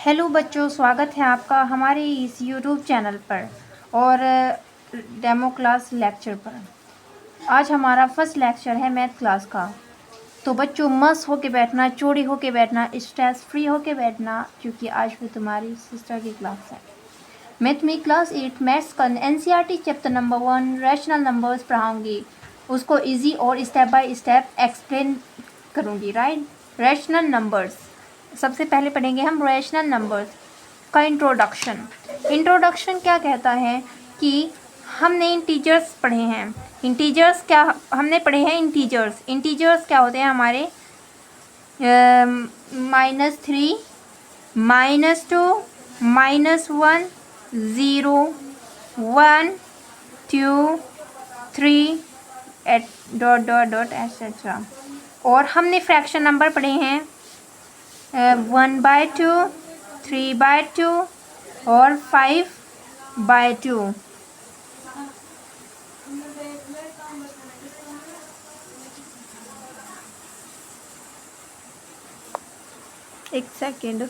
Hello बच्चों, स्वागत है आपका हमारे इस यूट्यूब चैनल पर और डेमो क्लास लेक्चर पर। आज हमारा फर्स्ट लेक्चर है मैथ क्लास का। तो बच्चों मस्त होके बैठना, चौड़ी होके बैठना, स्ट्रेस फ्री होके बैठना, क्योंकि आज भी तुम्हारी सिस्टर की क्लास है। मैथ में क्लास 8 मैथ्स का NCERT chapter number 1 rational numbers पढ़ाऊँगी। उसको इजी और स्टेप बाय स्टेप एक्सप्लेन करूँगी। राइट, रैशनल नंबर्स सबसे पहले पढ़ेंगे हम रैशनल नंबर्स का इंट्रोडक्शन। इंट्रोडक्शन क्या कहता है कि हमने इंटीजर्स पढ़े हैं। इंटीजर्स क्या हमने पढ़े हैं? इंटीजर्स क्या होते हैं हमारे? -3, -2, -1, 0, 1, 2, 3 etc. और हमने फ्रैक्शन नंबर पढ़े हैं 1/2, 3/2 और 5/2। एक सेकेंड।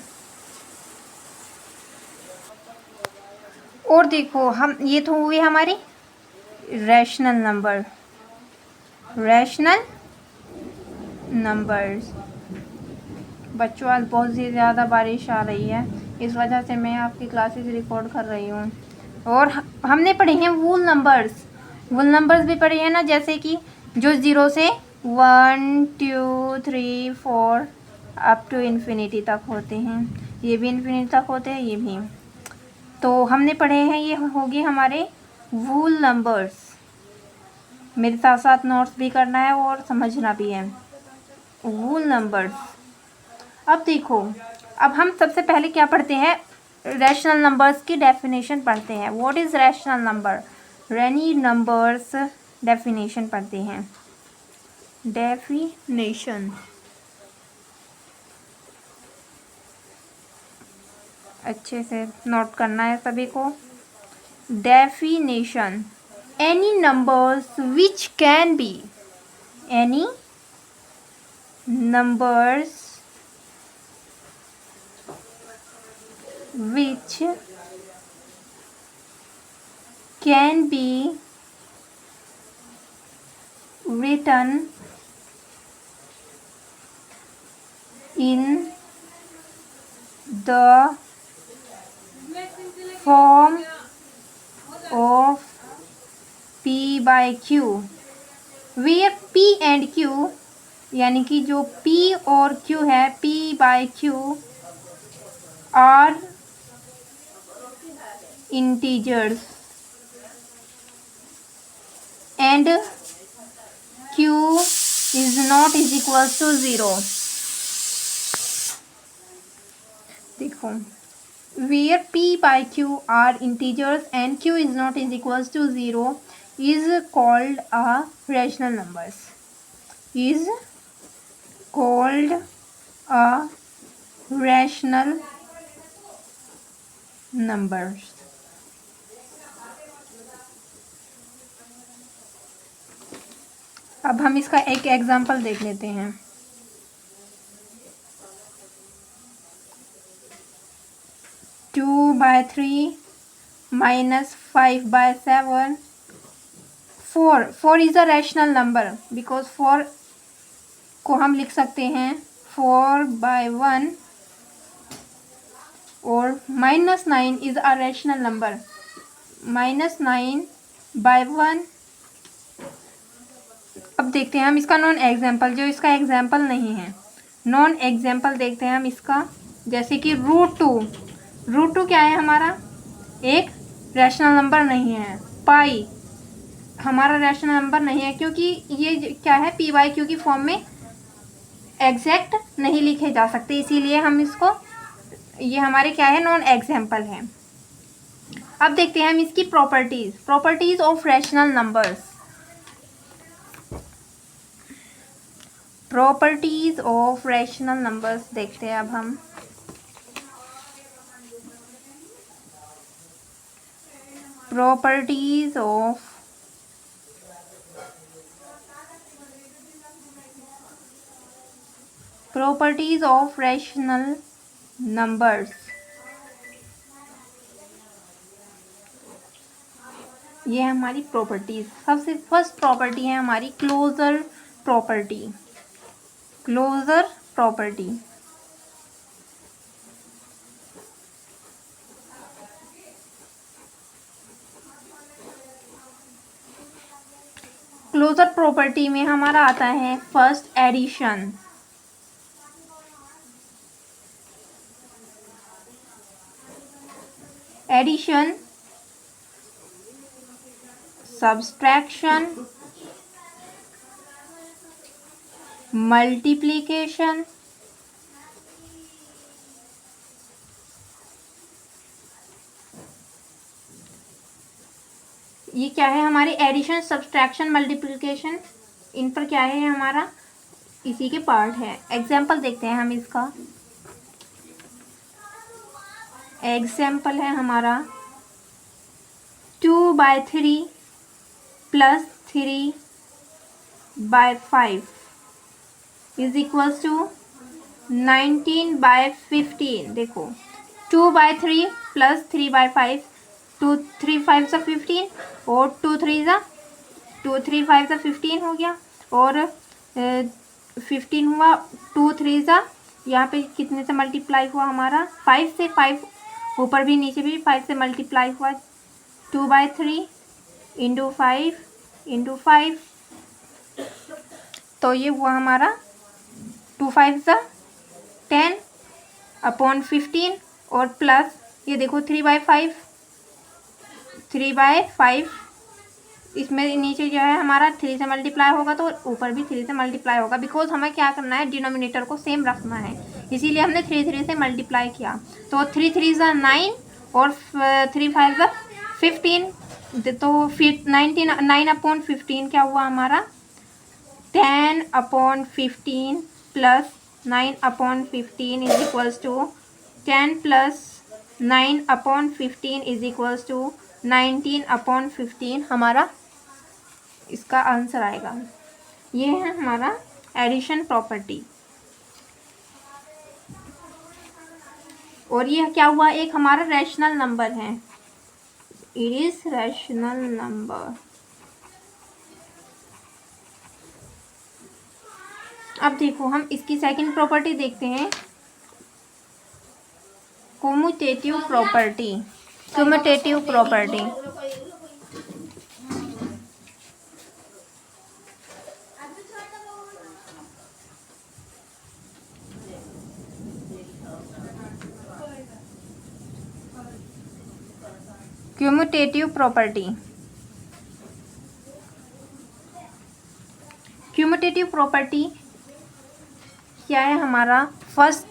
और देखो, हम ये तो हुए हमारे रैशनल नंबर्स। बच्चों आज बहुत ही ज़्यादा बारिश आ रही है, इस वजह से मैं आपकी क्लासेस रिकॉर्ड कर रही हूँ। और हमने पढ़े हैं वूल नंबर्स भी पढ़े हैं ना, जैसे कि जो 0 से 1, 2, 3, 4 अप टू इन्फिनिटी तक होते हैं। ये भी इन्फिनिटी तक होते हैं, ये भी। तो हमने पढ़े हैं, ये होगी हमारे वूल नंबर्स। मेरे साथ साथ नोट्स भी करना है और समझना भी है वूल नंबर्स। अब देखो, अब हम सबसे पहले क्या पढ़ते हैं? रैशनल नंबर्स की डेफिनेशन पढ़ते हैं। What is rational number? Rainy numbers definition पढ़ते हैं। डेफिनेशन अच्छे से नोट करना है सभी को। Definition: any numbers which can be any numbers which can be written in the form of P by Q, where P and Q यानी कि जो P और Q है, P by Q are integers and Q is not is equals to 0. देखो, where P by Q are integers and Q is not is equals to 0 is called a rational numbers. Is called a rational numbers. अब हम इसका एक example देख लेते हैं। 2/3 -5/7 4 is a rational number because 4 को हम लिख सकते हैं 4/1 और -9 इज अ रैशनल नंबर -9/1। अब देखते हैं हम इसका नॉन एग्जाम्पल, जो इसका एग्जाम्पल नहीं है। नॉन एग्जाम्पल देखते हैं हम इसका, जैसे कि √2 क्या है हमारा? एक रैशनल नंबर नहीं है। पाई हमारा रैशनल नंबर नहीं है, क्योंकि ये क्या है, P/Q की फॉर्म में एग्जैक्ट नहीं लिखे जा सकते, इसीलिए हम इसको, ये हमारे क्या है, नॉन एग्जाम्पल है। अब देखते हैं हम इसकी properties of rational numbers. Properties of rational numbers देखते हैं अब हम। Properties of rational numbers. ये है हमारी प्रॉपर्टीज। सबसे फर्स्ट प्रॉपर्टी है हमारी closure property. Closure property closure property में हमारा आता है first addition. Addition, subtraction, multiplication, ये क्या है हमारे एडिशन, सब्सट्रैक्शन, मल्टीप्लिकेशन, इन पर क्या है हमारा, इसी के पार्ट है। एग्जाम्पल देखते हैं हम इसका। एग्जाम्पल है हमारा 2/3 प्लस 3/5 इज इक्वल्स टू 19/15। देखो 2/3 प्लस 3/5, 2 3 5 सा 15 और 2 3 5 सा 15 हो गया, और 15 हुआ, 2 3 सा यहाँ पे कितने से मल्टीप्लाई हुआ हमारा, 5 से, 5 ऊपर भी नीचे भी 5 से मल्टीप्लाई हुआ। 2/3 इंटू 5 इंटू 5, तो ये हुआ हमारा 2 5 सा 10/15 और प्लस ये देखो 3/5, 3/5 इसमें नीचे जो है हमारा 3 से मल्टीप्लाई होगा तो ऊपर भी 3 से मल्टीप्लाई होगा, बिकॉज हमें क्या करना है, डिनोमिनेटर को सेम रखना है, इसीलिए हमने 3 से मल्टीप्लाई किया। तो 3 3 ज़ा 9 और 3 5 ज़ा 15, तो फिर 9/15 क्या हुआ हमारा, 10/15 plus 9/15 is equals to 10 plus 9/15 is equals to 19/15 हमारा इसका आंसर आएगा। ये है हमारा एडिशन प्रॉपर्टी। और ये क्या हुआ, एक हमारा रैशनल नंबर है, इट इज रैशनल नंबर। अब देखो हम इसकी सेकंड प्रॉपर्टी देखते हैं, commutative property. Commutative property commutative property. Commutative property क्या है हमारा, फर्स्ट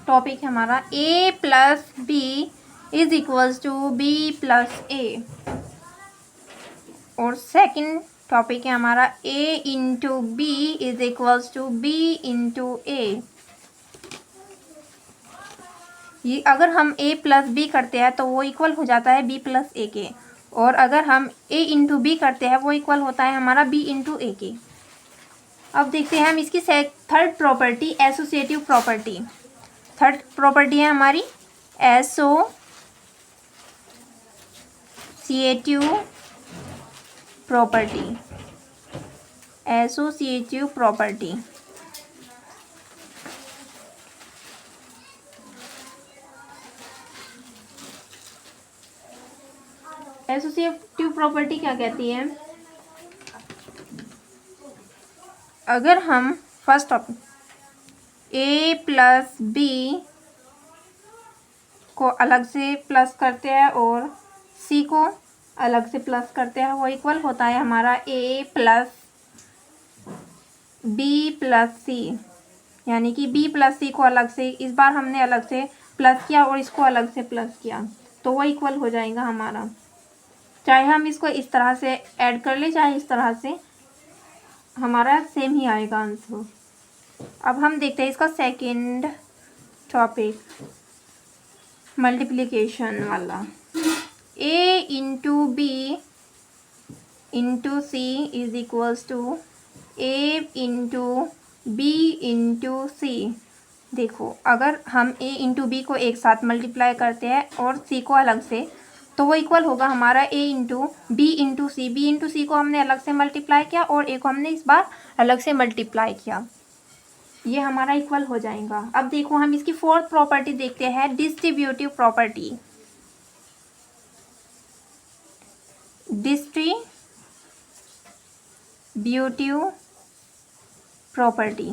टॉपिक है हमारा a plus b is equals to b plus a, और सेकंड टॉपिक है हमारा a into b is equals to b into a. ये अगर हम a प्लस बी करते हैं तो वो इक्वल हो जाता है b प्लस ए के, और अगर हम a इंटू बी करते हैं वो इक्वल होता है हमारा b इंटू ए के। अब देखते हैं हम इसकी third property, associative property. Third property है हमारी associative property. Associative property associative property क्या कहती है, अगर हम first topic a plus b को अलग से प्लस करते हैं और c को अलग से प्लस करते हैं, वो इक्वल होता है हमारा a प्लस बी प्लस सी, यानी कि b प्लस सी को अलग से, इस बार हमने अलग से प्लस किया और इसको अलग से प्लस किया, तो वो इक्वल हो जाएगा हमारा। चाहे हम इसको इस तरह से ऐड कर ले, चाहे इस तरह से, हमारा सेम ही आएगा आंसर। अब हम देखते हैं इसका सेकंड टॉपिक, मल्टीप्लिकेशन वाला। a into b into c is equals to a into b into c. देखो अगर हम a इंटू बी को एक साथ मल्टीप्लाई करते हैं और c को अलग से, तो वो इक्वल होगा हमारा a into b into c. B into c को हमने अलग से मल्टीप्लाई किया और a को हमने इस बार अलग से मल्टीप्लाई किया, ये हमारा इक्वल हो जाएगा। अब देखो हम इसकी फोर्थ प्रॉपर्टी देखते हैं, distributive property. Distributive property,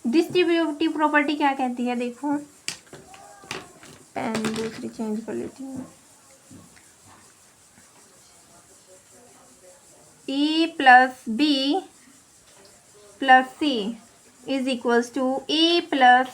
distributive property क्या कहती है, देखो पेन दूसरी चेंज कर लेती हूँ। A plus b plus c is equals to a plus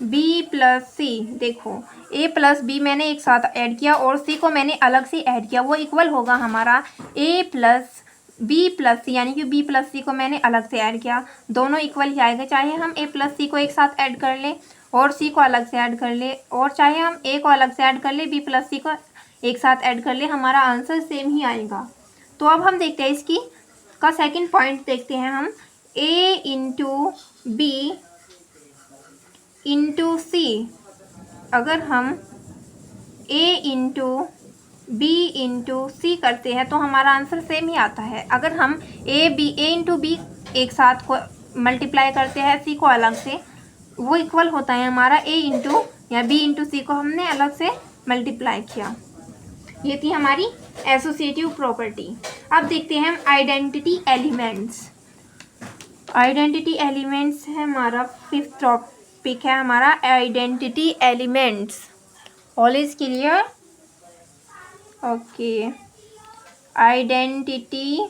b plus c. देखो a प्लस बी मैंने एक साथ ऐड किया और c को मैंने अलग से ऐड किया, वो इक्वल होगा हमारा a प्लस बी प्लस सी, यानी कि b प्लस सी को मैंने अलग से ऐड किया, दोनों इक्वल ही आएगा। चाहे हम a प्लस सी को एक साथ ऐड कर लें और c को अलग से ऐड कर ले, और चाहे हम a को अलग से ऐड कर ले, b प्लस सी को एक साथ ऐड कर ले, हमारा आंसर सेम ही आएगा। तो अब हम देखते हैं इसकी का सेकंड पॉइंट देखते हैं हम, a इंटू बी इंटू सी। अगर हम a इंटू बी इंटू सी करते हैं तो हमारा आंसर सेम ही आता है। अगर हम a इंटू बी एक साथ को मल्टीप्लाई करते हैं, c को अलग से, वो इक्वल होता है हमारा a इंटू या b इंटू सी को हमने अलग से मल्टीप्लाई किया। ये थी हमारी एसोसिएटिव प्रॉपर्टी। अब देखते हैं हम आइडेंटिटी एलिमेंट्स। आइडेंटिटी एलिमेंट्स है हमारा फिफ्थ टॉपिक है हमारा, identity elements. All is clear? Okay, identity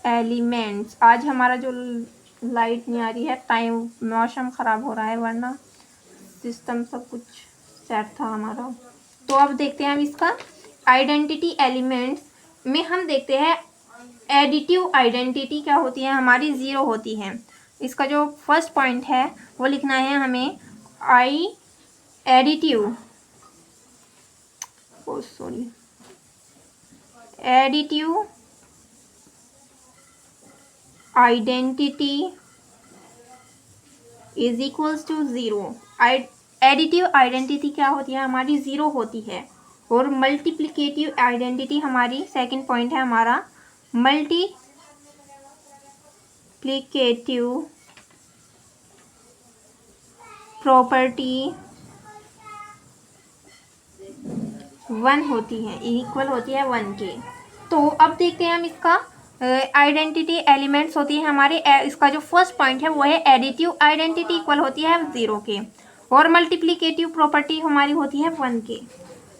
elements. आज हमारा जो लाइट नहीं आ रही है, टाइम मौसम ख़राब हो रहा है, वरना सिस्टम सब कुछ सेट था हमारा। तो अब देखते हैं हम इसका आइडेंटिटी एलिमेंट्स में हम देखते हैं एडिटिव आइडेंटिटी क्या होती है हमारी, ज़ीरो होती है। इसका जो फर्स्ट पॉइंट है वो लिखना है हमें, additive identity is equals to zero. Additive identity क्या होती है हमारी, ज़ीरो होती है। और मल्टीप्लिकेटिव आइडेंटिटी हमारी सेकंड पॉइंट है हमारा, मल्टीप्लिकेटिव प्रॉपर्टी 1 होती है, इक्वल होती है 1 के। तो अब देखते हैं हम इसका आइडेंटिटी एलिमेंट्स होती है हमारे, इसका जो फर्स्ट पॉइंट है वो है एडिटिव आइडेंटिटी, इक्वल होती है 0 के, और मल्टीप्लिकेटिव प्रॉपर्टी हमारी होती है 1 के।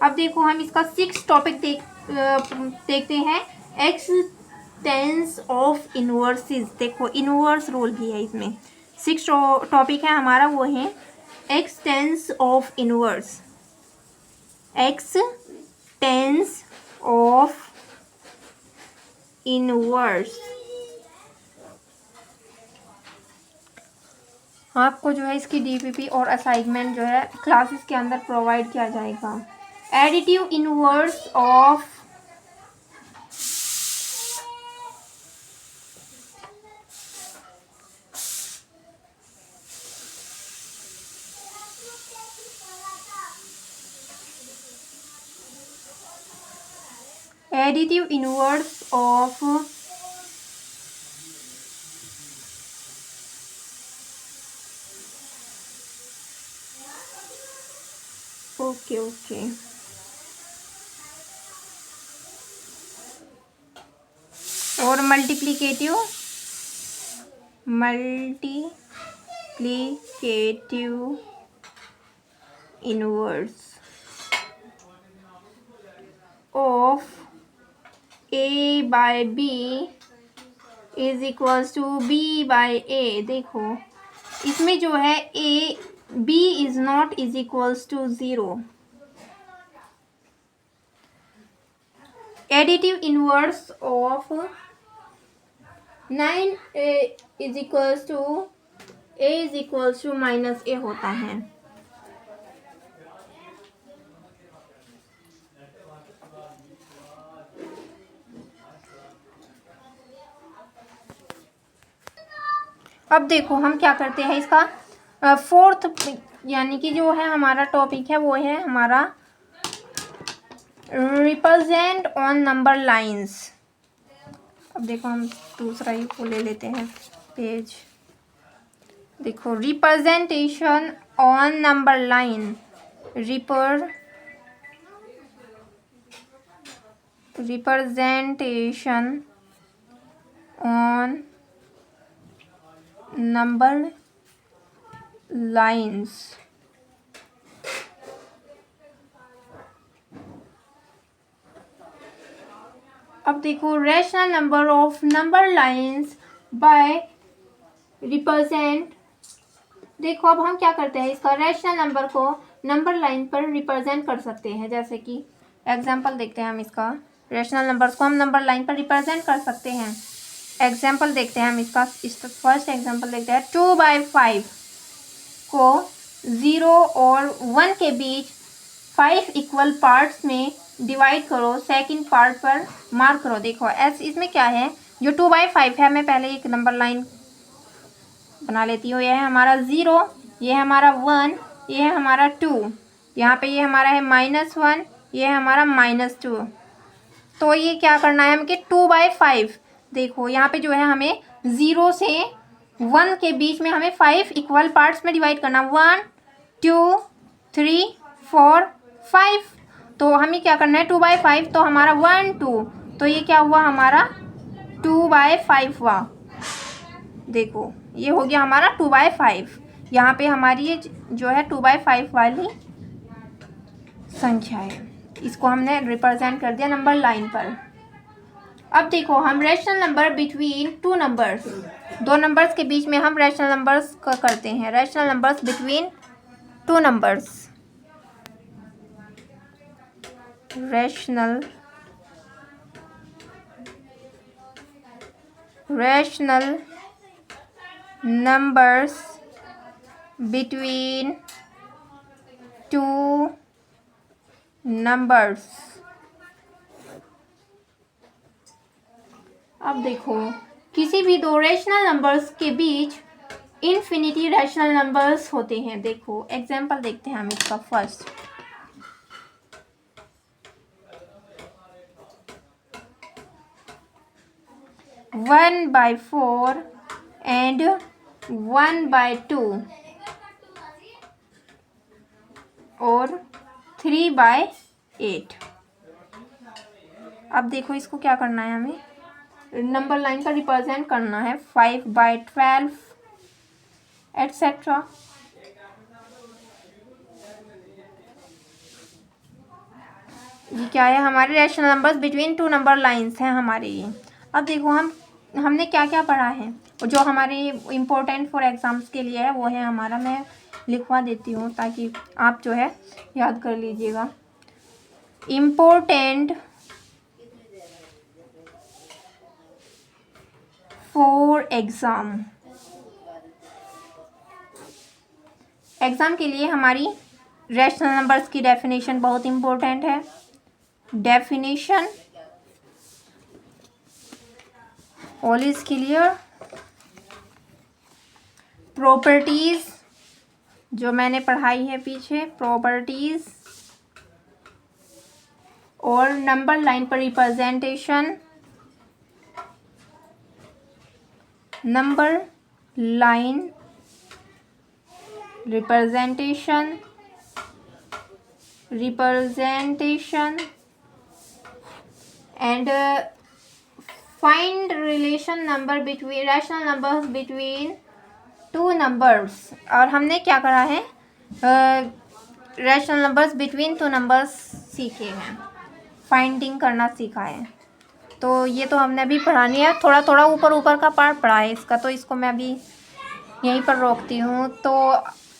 अब देखो हम इसका 6 टॉपिक देखते हैं, एक्सटेंस ऑफ इनवर्सेस। देखो इनवर्स रूल भी है इसमें। 6 टॉपिक है हमारा, वो है expanse of inverse, expanse of inverse. आपको जो है इसकी डीपीपी और असाइनमेंट जो है क्लासेस के अंदर प्रोवाइड किया जाएगा। Additive inverse of additive inverse of okay और multiplicative inverse of a by b is equals to b by a। देखो इसमें जो है b is not is equals to 0। Additive inverse of 9 is equals to a is equals to minus a होता है। अब देखो हम क्या करते हैं, इसका फोर्थ यानी कि जो है हमारा टॉपिक है वो है हमारा रिप्रेजेंट ऑन नंबर लाइंस। अब देखो हम दूसरा ही वो ले लेते हैं पेज। देखो representation on number line, representation on number lines. अब देखो rational number of number lines by represent. देखो अब हम क्या करते हैं, इसका रैशनल नंबर को नंबर लाइन पर रिप्रेजेंट कर सकते हैं। जैसे कि एग्जांपल देखते हैं हम, इसका रैशनल नंबर्स को हम नंबर लाइन पर रिप्रेजेंट कर सकते हैं। एग्जांपल देखते हैं हम इसका, फर्स्ट एग्जांपल देखते हैं। 2/5 को 0 और 1 के बीच 5 इक्वल पार्ट्स में डिवाइड करो, सेकंड पार्ट पर मार्क करो। देखो इसमें क्या है, जो 2/5 है, मैं पहले एक नंबर लाइन बना लेती हूँ। यह है हमारा 0, ये है हमारा 1, ये है हमारा 2, यहाँ पे ये हमारा है -1, ये है हमारा -2। तो ये क्या करना है हमें कि 2/5, देखो यहाँ पे जो है हमें 0 से 1 के बीच में हमें 5 इक्वल पार्ट्स में डिवाइड करना, 1 2 3 4 5। तो हमें क्या करना है 2/5, तो हमारा 1 2, तो ये क्या हुआ हमारा 2/5 हुआ। देखो ये हो गया हमारा 2/5। यहाँ पे हमारी ये जो है 2/5 वाली संख्या है, इसको हमने रिप्रेजेंट कर दिया नंबर लाइन पर। अब देखो हम rational number between two numbers, दो नंबर्स के बीच में हम रैशनल नंबर्स का करते हैं। Rational numbers between two numbers, rational numbers between two numbers. अब देखो किसी भी दो रैशनल नंबर्स के बीच इन्फिनिटी रैशनल नंबर्स होते हैं। देखो एग्जांपल देखते हैं हम इसका। फर्स्ट 1/4 एंड 1/2 और 3/8। अब देखो इसको क्या करना है, हमें नंबर लाइन का रिप्रेजेंट करना है 5/12 एटसेट्रा। ये क्या है, हमारे rational numbers between two number lines हैं हमारे ये। अब देखो हमने क्या क्या पढ़ा है, जो हमारे इम्पोर्टेंट फॉर एग्जाम्स के लिए है वो है हमारा, मैं लिखवा देती हूँ ताकि आप जो है याद कर लीजिएगा। इम्पोर्टेंट फॉर एग्ज़ाम के लिए हमारी रैशनल नंबर्स की डेफिनेशन बहुत इम्पोर्टेंट है। Definition all is clear. Properties जो मैंने पढ़ाई है पीछे, प्रॉपर्टीज और नंबर लाइन पर representation, number line representation and find relation number between rational numbers between two numbers. और हमने क्या करा है, rational numbers between two numbers सीखे हैं, फाइंडिंग करना सीखा है। तो ये तो हमने अभी पढ़ानी है, थोड़ा थोड़ा ऊपर का पार्ट पढ़ा है इसका, तो इसको मैं अभी यहीं पर रोकती हूँ। तो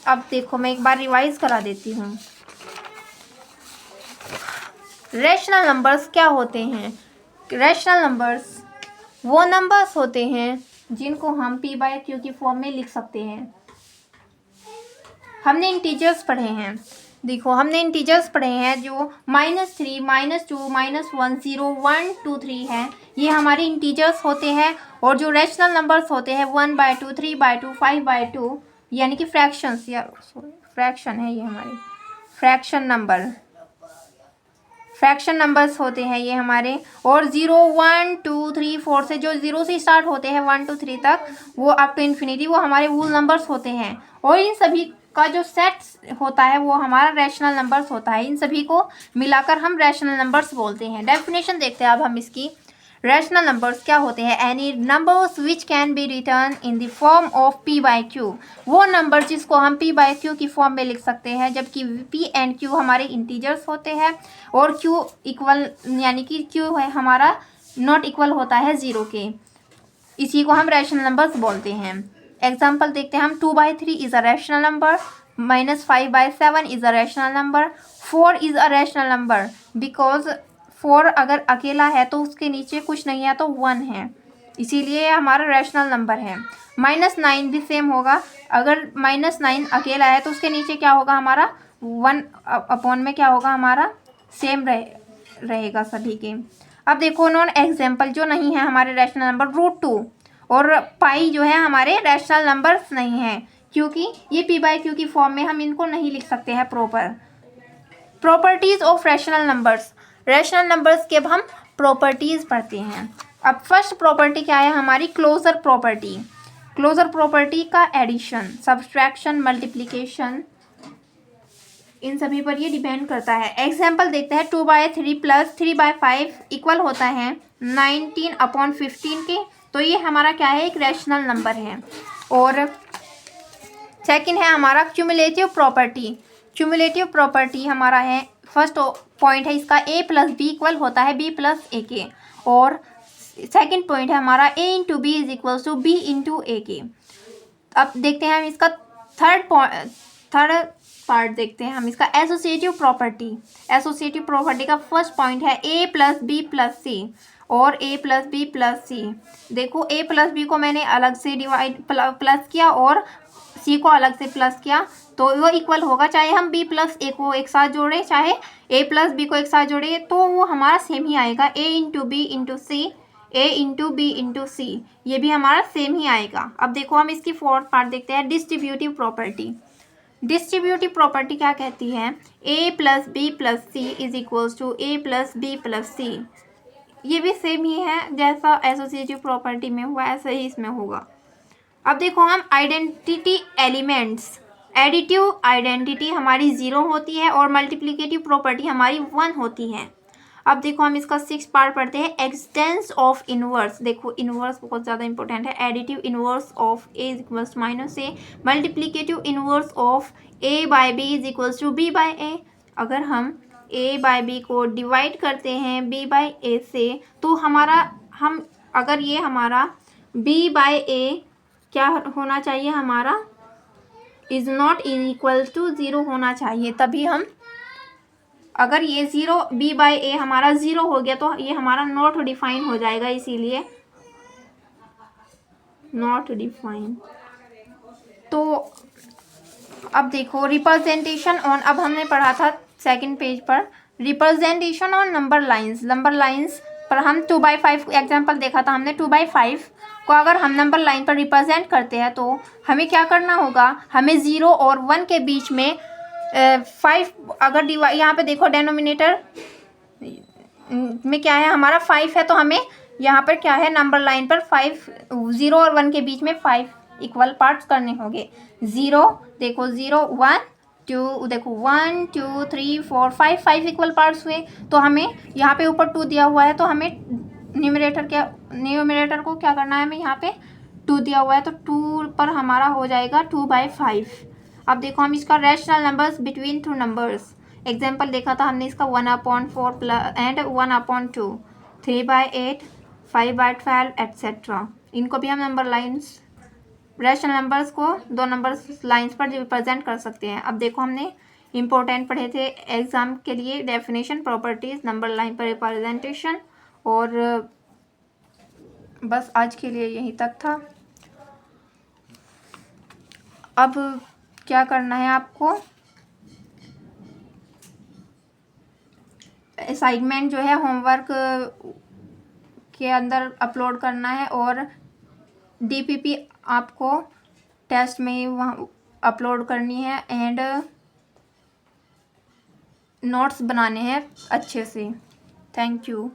अब देखो मैं एक बार रिवाइज करा देती हूँ। रैशनल नंबर्स क्या होते हैं? रैशनल नंबर्स वो नंबर्स होते हैं जिनको हम p/q की फॉर्म में लिख सकते हैं। हमने इंटीजर्स पढ़े हैं, देखो हमने इंटीजर्स पढ़े हैं जो -3 -2 -1 0 1 2 3 हैं। ये हमारे इंटीजर्स होते हैं। और जो रैशनल नंबर्स होते हैं 1/2, 3/2, 5/2 यानी कि फ्रैक्शंस, या फ्रैक्शन है, ये हमारे फ्रैक्शन नंबर्स होते हैं ये हमारे। और 0, 1, 2, 3, 4 से जो 0 से स्टार्ट होते हैं 1, 2, 3 तक, वो अप टू इन्फिनिटी, वो हमारे वूल नंबर्स होते हैं। और इन सभी का जो सेट होता है वो हमारा रैशनल नंबर्स होता है। इन सभी को मिलाकर हम रैशनल नंबर्स बोलते हैं। डेफिनेशन देखते हैं अब हम इसकी। रैशनल नंबर्स क्या होते हैं? Any numbers which can be return in the form of p by Q, वो नंबर जिसको हम p बाई क्यू की फॉर्म में लिख सकते हैं, जबकि p एंड q हमारे इंटीजर्स होते हैं और q इक्वल, यानी कि q है हमारा नॉट इक्वल होता है 0 के। इसी को हम रैशनल नंबर्स बोलते हैं। एग्जाम्पल देखते हैं हम। 2/3 is a rational number, -5/7 is a rational number, 4 is a rational number because 4 अगर अकेला है तो उसके नीचे कुछ नहीं है तो 1 है, इसीलिए हमारा रैशनल नंबर है। -9 भी सेम होगा, अगर -9 अकेला है तो उसके नीचे क्या होगा हमारा 1 अपॉन में क्या होगा हमारा सेम रहेगा सभी के। अब देखो नॉन एग्जाम्पल जो नहीं है हमारे रैशनल नंबर, √2 और पाई जो है हमारे रैशनल नंबर्स नहीं है, क्योंकि ये p बाई क्यू की फॉर्म में हम इनको नहीं लिख सकते हैं proper. Properties of rational numbers, rational numbers के अब हम प्रॉपर्टीज पढ़ते हैं। अब फर्स्ट प्रॉपर्टी क्या है हमारी? Closure property. क्लोजर प्रॉपर्टी का एडिशन, सब्सट्रैक्शन, मल्टीप्लिकेशन, इन सभी पर ये डिपेंड करता है। एग्जाम्पल देखते हैं। 2/3 प्लस 3/5 इक्वल होता है 19/15 के, तो ये हमारा क्या है? एक रैशनल नंबर है। और सेकंड है हमारा क्यूमुलेटिव प्रॉपर्टी। क्यूमुलेटिव प्रॉपर्टी हमारा है, फर्स्ट पॉइंट है इसका, a प्लस बी इक्वल होता है b प्लस ए के। और सेकंड पॉइंट है हमारा a into b is equal to b into a के। अब देखते हैं हम इसका थर्ड पार्ट देखते हैं हम इसका, एसोसिएटिव प्रॉपर्टी। एसोसिएटिव प्रॉपर्टी का फर्स्ट पॉइंट है a प्लस बी प्लस सी और a plus b plus c. देखो a प्लस बी को मैंने अलग से डिवाइड प्लस किया और c को अलग से प्लस किया, तो वो इक्वल होगा, चाहे हम b प्लस a को एक साथ जोड़े चाहे a प्लस b को एक साथ जोड़े, तो वो हमारा सेम ही आएगा। a into b into c, a into b into c, ये भी हमारा सेम ही आएगा। अब देखो हम इसकी फोर्थ पार्ट देखते हैं, डिस्ट्रीब्यूटिव प्रॉपर्टी। डिस्ट्रीब्यूटिव प्रॉपर्टी क्या कहती है? a plus b plus c is equals to a plus b plus c. ये भी सेम ही है, जैसा एसोसिएटिव प्रॉपर्टी में हुआ ऐसा ही इसमें होगा। अब देखो हम आइडेंटिटी एलिमेंट्स, एडिटिव आइडेंटिटी हमारी 0 होती है और मल्टीप्लिकेटिव प्रॉपर्टी हमारी 1 होती है। अब देखो हम इसका 6 पार्ट पढ़ते हैं, एक्सटेंस ऑफ इनवर्स। देखो इनवर्स बहुत ज़्यादा इंपॉर्टेंट है। Additive inverse of a is equals minus a, multiplicative inverse of a by b is equals to b by a। अगर हम a बाई b को डिवाइड करते हैं b बाई a से, तो अगर ये हमारा b बाई a क्या होना चाहिए हमारा, इज नॉट इक्वल टू 0 होना चाहिए, तभी हम, अगर ये 0 b बाई a हमारा 0 हो गया तो ये हमारा नॉट डिफाइन हो जाएगा, इसीलिए नॉट डिफाइन। तो अब देखो रिप्रेजेंटेशन ऑन, अब हमने पढ़ा था सेकंड पेज पर, representation on number lines. Number lines पर हम 2/5 एग्जाम्पल देखा था हमने। 2/5 को अगर हम नंबर लाइन पर रिप्रेजेंट करते हैं तो हमें क्या करना होगा? हमें 0 और 1 के बीच में 5, अगर यहाँ पे देखो डेनोमिनेटर में क्या है हमारा 5 है, तो हमें यहाँ पर क्या है नंबर लाइन पर 5, 0 और 1 के बीच में 5 इक्वल पार्ट्स करने होंगे। 0 देखो 0 1 2, देखो 1 2 3 4 5 इक्वल पार्ट्स हुए, तो हमें यहाँ पे ऊपर 2 दिया हुआ है, तो हमें न्यूमरेटर को क्या करना है? हमें यहाँ पे 2 दिया हुआ है, तो 2 पर हमारा हो जाएगा 2/5। अब देखो हम इसका rational numbers between 2 numbers, example देखा था हमने इसका 1/4 प्लस एंड 1/2, 3/8, 5/12 एट्सेट्रा। इनको भी हम नंबर लाइन्स, रैशनल नंबर्स को 2 नंबर्स लाइन्स पर रिप्रेजेंट कर सकते हैं। अब देखो हमने इंपॉर्टेंट पढ़े थे एग्जाम के लिए, डेफिनेशन, प्रॉपर्टीज, नंबर लाइन पर रिप्रेजेंटेशन, और बस आज के लिए यहीं तक था। अब क्या करना है आपको? असाइनमेंट जो है होमवर्क के अंदर अपलोड करना है और DPP आपको टेस्ट में ही वहाँ अपलोड करनी है एंड नोट्स बनाने हैं अच्छे से। Thank you.